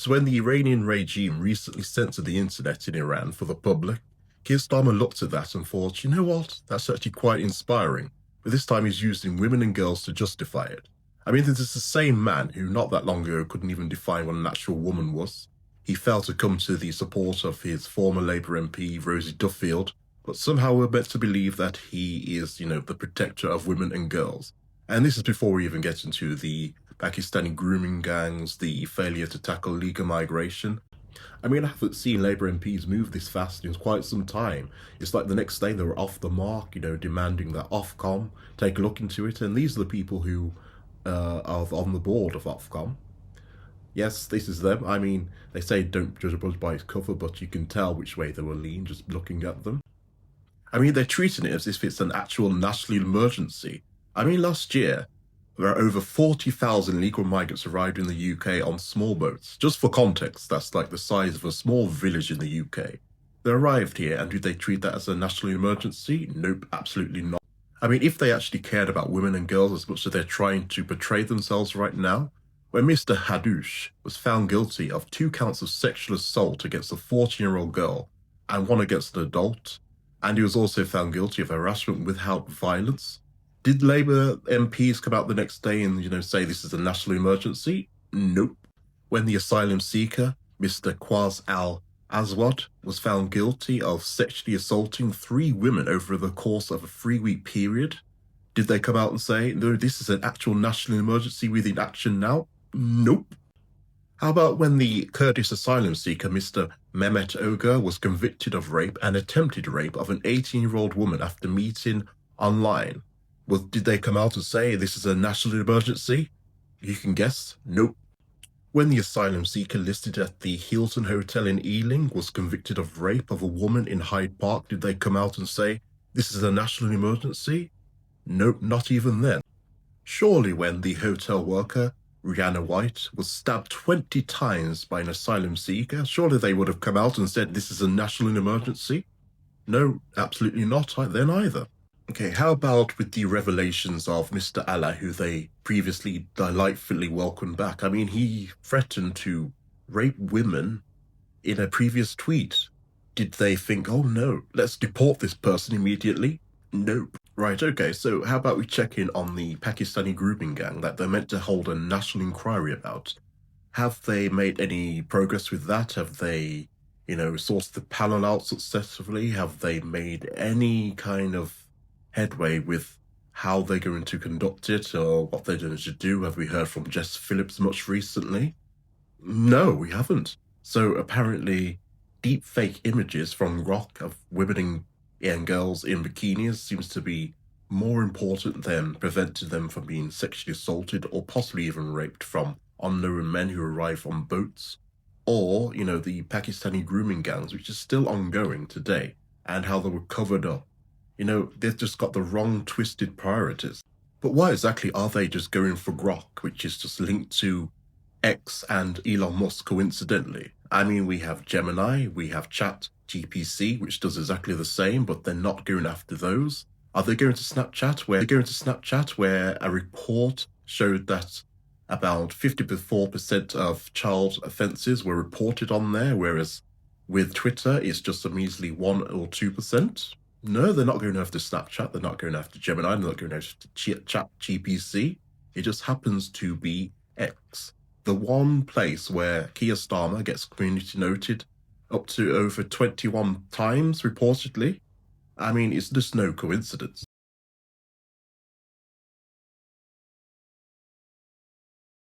So when the Iranian regime recently censored the internet in Iran for the public, Keir Starmer looked at that and thought, you know what, that's actually quite inspiring. But this time he's using women and girls to justify it. I mean, this is the same man who not that long ago couldn't even define what an actual woman was. He failed to come to the support of his former Labour MP, Rosie Duffield, but somehow we're meant to believe that he is, the protector of women and girls. And this is before we even get into the Pakistani grooming gangs, the failure to tackle legal migration. I mean, I haven't seen Labour MPs move this fast in quite some time. It's like the next day they were off the mark, demanding that Ofcom take a look into it. And these are the people who are on the board of Ofcom. Yes, this is them. I mean, they say don't judge a book by its cover, but you can tell which way they will lean just looking at them. I mean, they're treating it as if it's an actual national emergency. I mean, last year, there are over 40,000 legal migrants arrived in the UK on small boats. Just for context, that's like the size of a small village in the UK. They arrived here, and did they treat that as a national emergency? Nope, absolutely not. I mean, if they actually cared about women and girls as much as they're trying to portray themselves right now, when Mr. Hadoush was found guilty of 2 counts of sexual assault against a 14-year-old girl and 1 against an adult, and he was also found guilty of harassment without violence, did Labour MPs come out the next day and, say this is a national emergency? Nope. When the asylum seeker, Mr. Quaz al-Aswad, was found guilty of sexually assaulting 3 women over the course of a 3-week period, did they come out and say, no, this is an actual national emergency within action now? Nope. How about when the Kurdish asylum seeker, Mr. Mehmet Ogur, was convicted of rape and attempted rape of an 18-year-old woman after meeting online? Did they come out and say this is a national emergency? You can guess. Nope. When the asylum seeker listed at the Hilton Hotel in Ealing was convicted of rape of a woman in Hyde Park, did they come out and say this is a national emergency? Nope, not even then. Surely when the hotel worker, Rihanna White, was stabbed 20 times by an asylum seeker, surely they would have come out and said this is a national emergency? No, absolutely not then either. Okay, how about with the revelations of Mr. Allah, who they previously delightfully welcomed back? I mean, he threatened to rape women in a previous tweet. Did they think, oh no, let's deport this person immediately? Nope. Right, okay, so how about we check in on the Pakistani grooming gang that they're meant to hold a national inquiry about? Have they made any progress with that? Have they, sourced the panel out successfully? Have they made any kind of headway with how they're going to conduct it or what they're going to do? Have we heard from Jess Phillips much recently? No, we haven't. So apparently deep fake images from Grok of women and girls in bikinis seems to be more important than preventing them from being sexually assaulted or possibly even raped from unknown men who arrive on boats. Or, the Pakistani grooming gangs, which is still ongoing today, and how they were covered up. They've just got the wrong twisted priorities. But why exactly are they just going for Grok, which is just linked to X and Elon Musk coincidentally? I mean, we have Gemini, we have Chat GPC, which does exactly the same, but they're not going after those. Are they going to Snapchat where a report showed that about 54% of child offences were reported on there, whereas with Twitter, it's just a measly 1 or 2%? No, they're not going after Snapchat, they're not going after Gemini, they're not going after Chat GPC. It just happens to be X. The one place where Keir Starmer gets community noted up to over 21 times, reportedly. I mean, it's just no coincidence.